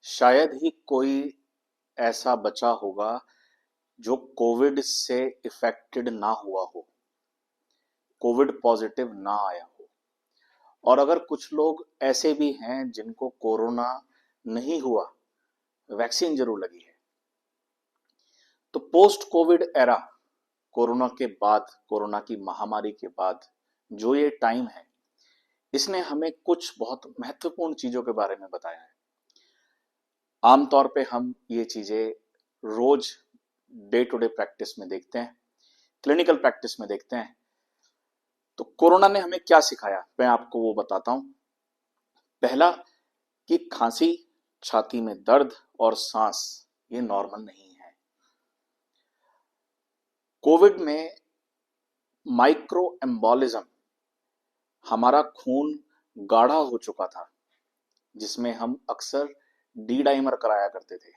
शायद ही कोई ऐसा बचा होगा जो कोविड से इफेक्टेड ना हुआ हो, कोविड पॉजिटिव ना आया हो। और अगर कुछ लोग ऐसे भी हैं जिनको कोरोना नहीं हुआ, वैक्सीन जरूर लगी है। तो पोस्ट कोविड एरा, कोरोना के बाद, कोरोना की महामारी के बाद जो ये टाइम है, इसने हमें कुछ बहुत महत्वपूर्ण चीजों के बारे में बताया है। आमतौर पे हम ये चीजें रोज डे टू डे प्रैक्टिस में देखते हैं, क्लिनिकल प्रैक्टिस में देखते हैं। तो कोरोना ने हमें क्या सिखाया, मैं आपको वो बताता हूं। पहला, कि खांसी, छाती में दर्द और सांस ये नॉर्मल नहीं है। कोविड में माइक्रो एम्बोलिज्म, हमारा खून गाढ़ा हो चुका था, जिसमें हम अक्सर डी डाइमर कराया करते थे।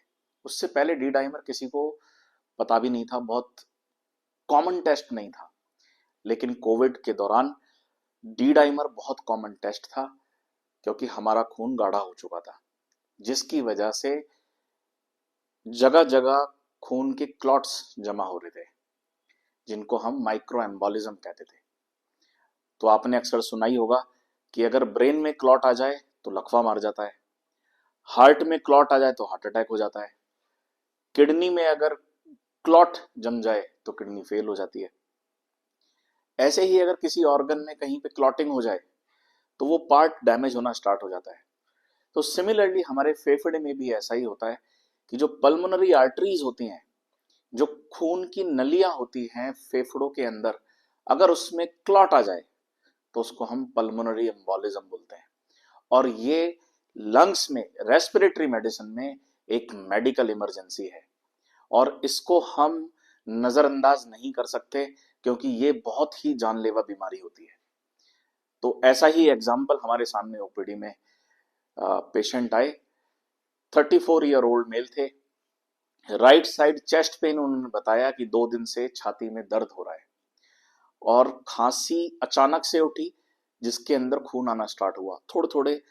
उससे पहले डी डाइमर किसी को पता भी नहीं था, बहुत कॉमन टेस्ट नहीं था। लेकिन कोविड के दौरान डी डाइमर बहुत कॉमन टेस्ट था, क्योंकि हमारा खून गाढ़ा हो चुका था, जिसकी वजह से जगह जगह खून के क्लॉट्स जमा हो रहे थे, जिनको हम माइक्रो एम्बोलिज्म कहते थे। तो आपने अक्सर सुना ही होगा कि अगर ब्रेन में क्लॉट आ जाए तो लकवा मार जाता है, हार्ट में क्लॉट आ जाए तो हार्ट अटैक हो जाता है, किडनी में अगर क्लॉट जम जाए तो किडनी फेल हो जाती है। ऐसे ही अगर किसी ऑर्गन में कहीं पे क्लॉटिंग हो जाए तो वो पार्ट डैमेज होना स्टार्ट हो जाता है। तो सिमिलरली हमारे फेफड़े में भी ऐसा ही होता है कि जो पल्मोनरी आर्टरीज होती हैं, जो खून की नलियां होती हैं फेफड़ों के अंदर, अगर उसमें क्लॉट आ जाए तो उसको हम पल्मोनरी एम्बोलिज्म बोलते हैं। और ये लंग्स में, रेस्पिरेटरी मेडिसिन में एक मेडिकल इमरजेंसी है, और इसको हम नजरअंदाज नहीं कर सकते, क्योंकि ये बहुत ही जानलेवा बीमारी होती है। तो ऐसा ही एग्जाम्पल हमारे सामने ओपीडी में पेशेंट आए, 34 ईयर ओल्ड मेल थे। राइट साइड चेस्ट पेन, उन्होंने बताया कि 2 दिन से छाती में दर्द हो रहा है, और खांसी अचानक से उठी, जिसके अंदर खून आना स्टार्ट हुआ। थोड़े थोड़े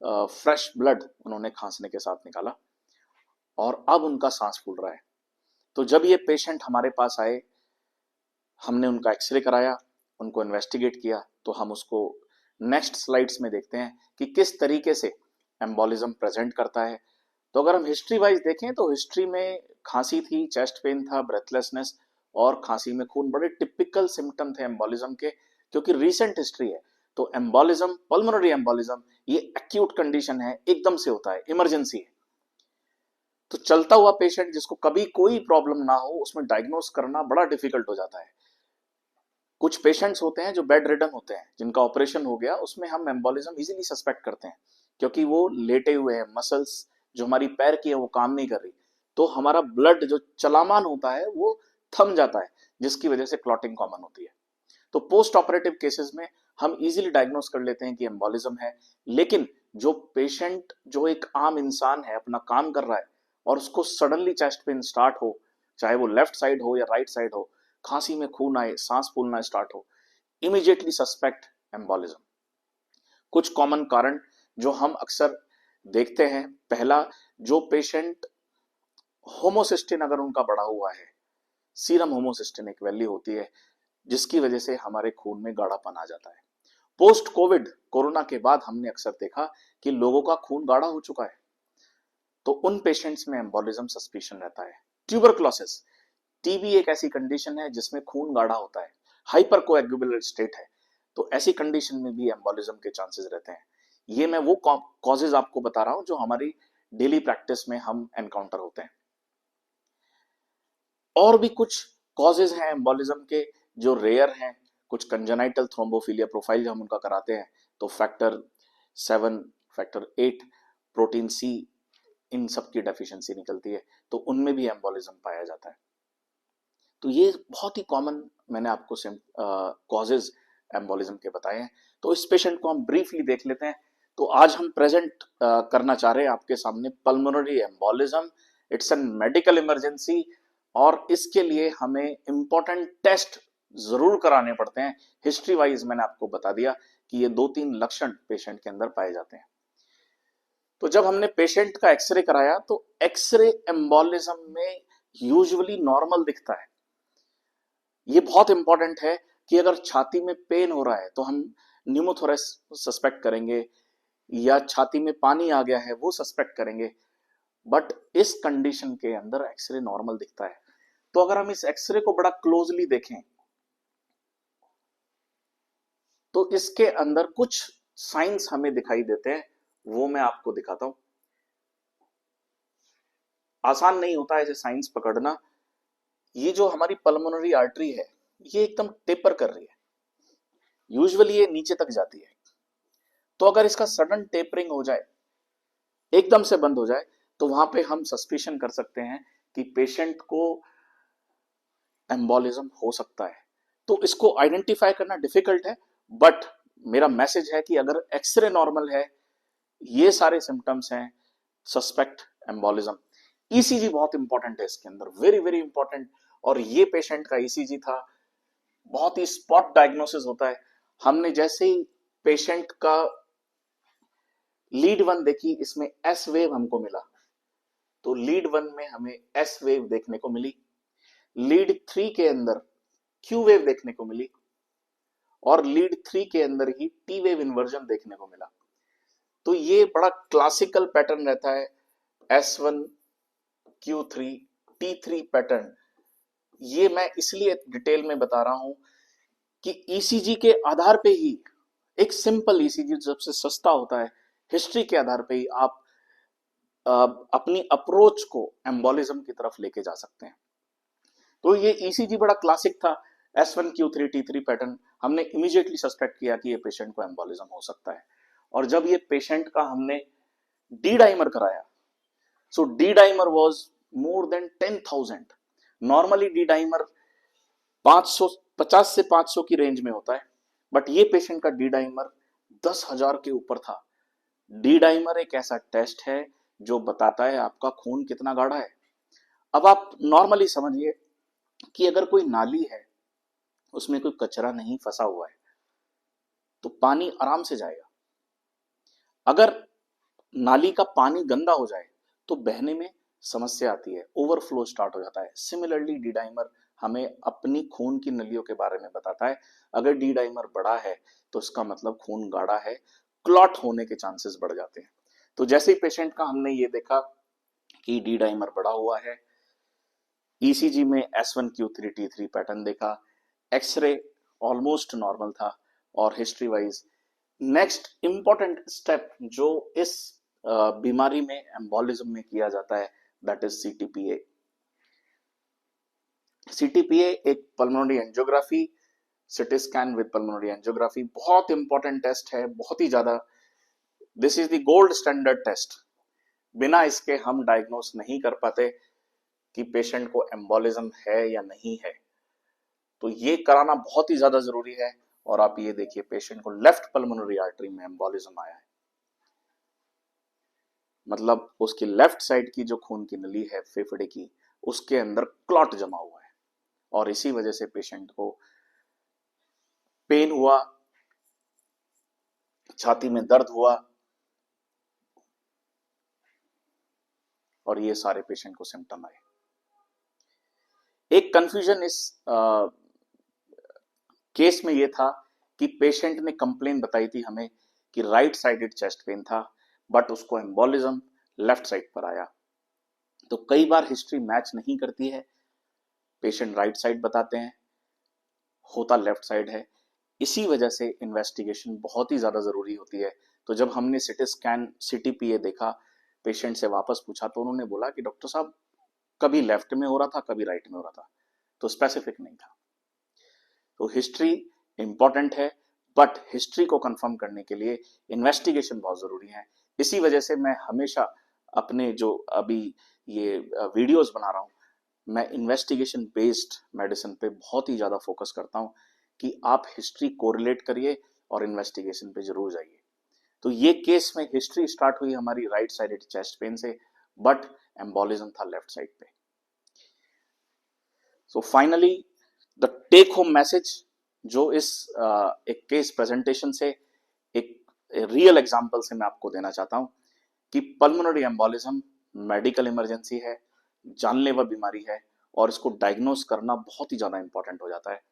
फ्रेश ब्लड उन्होंने खांसने के साथ निकाला, और अब उनका सांस फूल रहा है। तो जब ये पेशेंट हमारे पास आए, हमने उनका एक्सरे कराया, उनको इन्वेस्टिगेट किया, तो हम उसको नेक्स्ट स्लाइड्स में देखते हैं कि किस तरीके से एम्बोलिज्म प्रेजेंट करता है। तो अगर हम हिस्ट्री वाइज देखें तो हिस्ट्री में खांसी थी, चेस्ट पेन था, ब्रेथलेसनेस और खांसी में खून, बड़े टिपिकल सिम्टम थे एम्बोलिज्म के, क्योंकि रीसेंट हिस्ट्री है। तो एम्बोलिज्म, पल्मोनरी एम्बोलिज्म, ये एक्यूट कंडीशन है, एकदम से होता है, इमरजेंसी है। तो चलता हुआ पेशेंट जिसको कभी कोई प्रॉब्लम ना हो, उसमें डायग्नोस करना बड़ा डिफिकल्ट हो जाता है। कुछ पेशेंट्स होते हैं जो बेड रिडन होते हैं, जिनका ऑपरेशन हो गया, उसमें हम एम्बोलिज्म इजीली सस्पेक्ट करते हैं, क्योंकि वो लेटे हुए हैं, मसल्स जो हमारी पैर की है वो काम नहीं कर रही, तो हमारा ब्लड जो चलामान होता है वो थम जाता है, जिसकी वजह से क्लॉटिंग कॉमन होती है। तो पोस्ट ऑपरेटिव केसेस में हम इजीली डायग्नोस कर लेते हैं कि एम्बोलिज्म है। लेकिन जो पेशेंट, जो एक आम इंसान है, अपना काम कर रहा है, और उसको सडनली चेस्ट पेन स्टार्ट हो, चाहे वो लेफ्ट साइड हो या राइट साइड हो, खांसी में खून आए, सांस फूलना स्टार्ट हो, इमीडिएटली सस्पेक्ट एम्बोलिज्म। कुछ कॉमन कारण जो हम अक्सर देखते हैं, पहला, जो पेशेंट होमोसिस्टिन अगर उनका बढ़ा हुआ है, सीरम होमोसिस्टिन एक वैल्यू होती है, जिसकी वजह से हमारे खून में गाढ़ापन आ जाता है। पोस्ट कोविड, कोरोना के बाद हमने अक्सर देखा कि लोगों का खून गाढ़ा हो चुका है, तो उन पेशेंट्स में एम्बोलिज्म सस्पिशन रहता है। ट्यूबरक्लोसिस, टीबी एक ऐसी कंडीशन है जिसमें खून गाढ़ा होता है, हाइपर कोएगुलेट स्टेट है, तो ऐसी कंडीशन में भी एम्बोलिज्म के चांसेस रहते हैं। ये मैं वो कॉजेज आपको बता रहा हूं जो हमारी डेली प्रैक्टिस में हम एनकाउंटर होते हैं। और भी कुछ कॉजेज हैं एम्बोलिज्म के जो रेयर हैं। कुछ कंजेनाइटल थ्रोम्बोफिलिया प्रोफाइल हम उनका कराते हैं, तो फैक्टर 7, फैक्टर 8, प्रोटीन सी, इन सब की डेफिशिएंसी निकलती है, तो उनमें भी एम्बोलिज्म पाया जाता है। तो ये बहुत ही कॉमन मैंने आपको कॉजेज एम्बोलिज्म के बताए हैं। तो इस पेशेंट को हम ब्रीफली देख लेते हैं। तो आज हम प्रेजेंट करना चाह रहे हैं आपके सामने pulmonary embolism. It's an medical emergency, और इसके लिए हमें इंपॉर्टेंट टेस्ट जरूर कराने पड़ते हैं। हिस्ट्री वाइज मैंने आपको बता दिया कि ये 2-3 लक्षण पेशेंट के अंदर पाए जाते हैं। तो जब हमने पेशेंट का एक्सरे कराया तो एक्सरे एम्बोलिज्म में यूजुअली नॉर्मल दिखता है। ये बहुत इंपॉर्टेंट है कि अगर छाती में पेन हो रहा है तो हम न्यूमोथोरेक्स सस्पेक्ट करेंगे, या छाती में पानी आ गया है वो सस्पेक्ट करेंगे, बट इस कंडीशन के अंदर एक्सरे नॉर्मल दिखता है। तो अगर हम इस एक्सरे को बड़ा क्लोजली देखें तो इसके अंदर कुछ साइंस हमें दिखाई देते हैं, वो मैं आपको दिखाता हूं। आसान नहीं होता ऐसे साइंस पकड़ना। ये जो हमारी पल्मोनरी आर्टरी है ये एकदम टेपर कर रही है, यूजुअली ये नीचे तक जाती है। तो अगर इसका सडन टेपरिंग हो जाए, एकदम से बंद हो जाए, तो वहां पे हम सस्पिशन कर सकते हैं कि पेशेंट को एम्बोलिज्म हो सकता है। तो इसको आइडेंटिफाई करना डिफिकल्ट है, बट मेरा मैसेज है कि अगर एक्सरे नॉर्मल है, ये सारे सिम्टम्स हैं, सस्पेक्ट एम्बोलिज्म। ईसीजी बहुत इंपॉर्टेंट है इसके अंदर, वेरी वेरी इंपॉर्टेंट। और ये पेशेंट का ईसीजी था, बहुत ही स्पॉट डायग्नोसिस होता है। हमने जैसे ही पेशेंट का लीड 1 देखी, इसमें एस वेव हमको मिला, तो लीड 1 में हमें एस वेव देखने को मिली, लीड 3 के अंदर क्यू वेव देखने को मिली, और लीड 3 के अंदर ही टी वेव इन्वर्जन देखने को मिला। तो ये बड़ा क्लासिकल पैटर्न रहता है, S1 Q3 T3 पैटर्न। ये मैं इसलिए डिटेल में बता रहा हूं कि ईसीजी के आधार पे ही, एक सिंपल ईसीजी सबसे सस्ता होता है, हिस्ट्री के आधार पे ही आप अपनी अप्रोच को एम्बोलिज्म की तरफ लेके जा सकते हैं। तो ये ईसीजी बड़ा क्लासिक था, S1 Q3 T3 पैटर्न। हमने इमीडिएटली सस्पेक्ट किया कि ये पेशेंट को एम्बोलिज्म हो सकता है। और जब ये पेशेंट का हमने डी डाइमर कराया, so D dimer was more than 10,000। Normally D dimer 550 से 500 की रेंज में होता है, बट ये पेशेंट का डी डाइमर 10,000 के ऊपर था। डी डाइमर एक ऐसा टेस्ट है जो बताता है आपका खून कितना गाढ़ा है। अब आप नॉर्मली समझिए कि अगर कोई नाली है, उसमें कोई कचरा नहीं फंसा हुआ है, तो पानी आराम से जाएगा। अगर नाली का पानी गंदा हो जाए तो बहने में समस्या आती है, ओवरफ्लो स्टार्ट हो जाता है। सिमिलरली डी डाइमर हमें अपनी खून की नलियों के बारे में बताता है। अगर डी डाइमर बड़ा है तो इसका मतलब खून गाढ़ा है, क्लॉट होने के चांसेस बढ़ जाते हैं। तो जैसे ही पेशेंट का हमने ये देखा कि डी डाइमर बड़ा हुआ है, ईसीजी में S1 Q3 T3 पैटर्न देखा, एक्सरे ऑलमोस्ट नॉर्मल था, और history wise next important step जो इस बीमारी में एम्बोलिज्म में किया जाता है, दैट इज सीटीपीए। सीटीपीए एक pulmonary angiography, CT scan with pulmonary angiography, बहुत इंपॉर्टेंट टेस्ट है, बहुत ही ज्यादा। This is the gold standard test. बिना इसके हम डायग्नोस नहीं कर पाते कि पेशेंट को एम्बोलिज्म है या नहीं है। तो ये कराना बहुत ही ज्यादा जरूरी है। और आप ये देखिए, पेशेंट को लेफ्ट पल्मोनरी आर्टरी में एम्बोलिज्म आया है, मतलब उसकी लेफ्ट साइड की जो खून की नली है फेफड़े की, उसके अंदर क्लॉट जमा हुआ है, और इसी वजह से पेशेंट को पेन हुआ, छाती में दर्द हुआ, और ये सारे पेशेंट को सिम्टम आए। एक कंफ्यूजन इस केस में ये था कि पेशेंट ने कंप्लेन बताई थी हमें कि राइट साइडेड चेस्ट पेन था, बट उसको एम्बोलिज्म लेफ्ट साइड पर आया। तो कई बार हिस्ट्री मैच नहीं करती है, पेशेंट राइट साइड बताते हैं, होता लेफ्ट साइड है। इसी वजह से इन्वेस्टिगेशन बहुत ही ज्यादा जरूरी होती है। तो जब हमने सिटी स्कैन सीटीपीए देखा, पेशेंट से वापस पूछा, तो उन्होंने बोला कि डॉक्टर साहब कभी लेफ्ट में हो रहा था, कभी राइट में हो रहा था, तो स्पेसिफिक नहीं था। तो हिस्ट्री इंपॉर्टेंट है, बट हिस्ट्री को कंफर्म करने के लिए इन्वेस्टिगेशन बहुत जरूरी है। इसी वजह से मैं हमेशा अपने जो अभी ये वीडियोस बना रहा हूं, मैं इन्वेस्टिगेशन बेस्ड मेडिसिन पे बहुत ही ज्यादा फोकस करता हूं कि आप हिस्ट्री कोरिलेट करिए और इन्वेस्टिगेशन पे जरूर जाइए। तो ये केस में हिस्ट्री स्टार्ट हुई हमारी राइट साइडेड चेस्ट पेन से, बट एम्बोलिज्म था लेफ्ट साइड पे। So finally the take home message जो इस एक केस प्रेजेंटेशन से, एक रियल एग्जांपल से मैं आपको देना चाहता हूं कि पल्मोनरी एम्बोलिज्म मेडिकल इमरजेंसी है, जानलेवा बीमारी है, और इसको डायग्नोस करना बहुत ही ज्यादा इंपॉर्टेंट हो जाता है।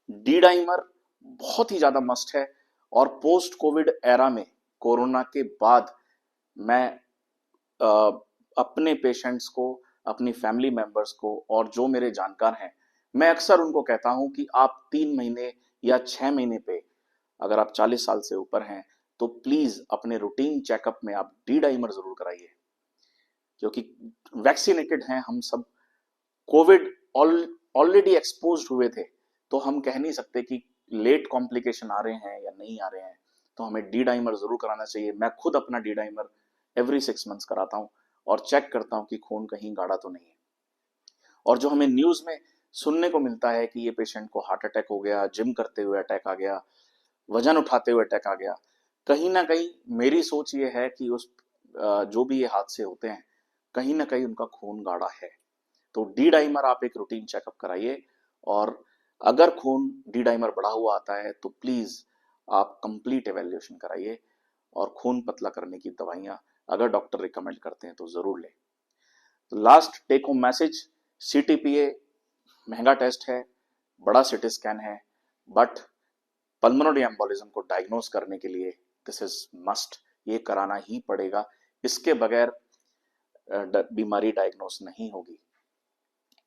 डी डाइमर बहुत ही ज्यादा मस्ट है, और पोस्ट कोविड एरा में, कोरोना के बाद, मैं अपने पेशेंट्स को, अपनी फैमिली मेंबर्स को, और जो मेरे जानकार हैं, मैं अक्सर उनको कहता हूं कि आप 3 महीने या 6 महीने पे, अगर आप 40 साल से ऊपर हैं, तो प्लीज अपने रूटीन चेकअप में आप डी डाइमर जरूर कराइए, क्योंकि वैक्सीनेटेड हैं हम सब। कोविड ऑलरेडी एक्सपोज हुए थे, तो हम कह नहीं सकते कि लेट कॉम्प्लिकेशन आ रहे हैं या नहीं आ रहे हैं। तो हमें डी डाइमर जरूर कराना चाहिए। मैं खुद अपना डी डाइमर एवरी 6 मंथ्स कराता हूँ, और चेक करता हूँ कि खून कहीं गाढ़ा तो नहीं है। और जो हमें न्यूज में सुनने को मिलता है कि ये पेशेंट को हार्ट अटैक हो गया, जिम करते हुए अटैक आ गया, वजन उठाते हुए अटैक आ गया, कहीं ना कहीं मेरी सोच ये है कि उस जो भी ये हादसे होते हैं, कहीं ना कहीं उनका खून गाढ़ा है। तो डी डाइमर आप एक रूटीन चेकअप कराइए, और अगर खून डी डाइमर बढ़ा हुआ आता है तो प्लीज आप कंप्लीट एवेल्युएशन कराइए, और खून पतला करने की दवाइयां अगर डॉक्टर रिकमेंड करते हैं तो जरूर लें। लास्ट टेक होम मैसेज, सीटीपीए महंगा टेस्ट है, बड़ा सिटी स्कैन है, बट पल्मोनरी एम्बोलिज्म को डायग्नोस करने के लिए दिस इज मस्ट, ये कराना ही पड़ेगा। इसके बगैर बीमारी डायग्नोस नहीं होगी।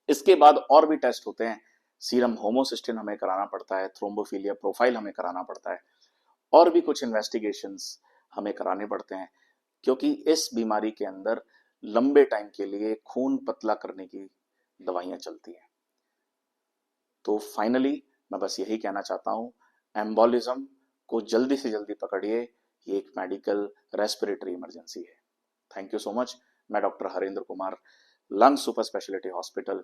इसके बाद और भी टेस्ट होते हैं, सीरम होमोसिस्टिन हमें कराना पड़ता है, थ्रोम्बोफिलिया प्रोफाइल हमें कराना पड़ता है, और भी कुछ इन्वेस्टिगेशंस हमें कराने पड़ते हैं, क्योंकि इस बीमारी के अंदर लंबे टाइम के लिए खून पतला करने की दवाइयां चलती हैं। तो फाइनली मैं बस यही कहना चाहता हूं, एम्बोलिज्म को जल्दी से जल्दी पकड़िए, ये एक मेडिकल रेस्पिरेटरी इमरजेंसी है। Thank you so much. मैं doctor Harendra Kumar, lung super speciality hospital,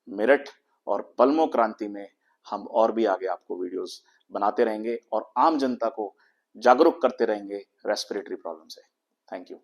Meerut और पल्मो क्रांति में हम और भी आगे आपको वीडियोस बनाते रहेंगे और आम जनता को जागरूक करते रहेंगे रेस्पिरेटरी प्रॉब्लम से। Thank you.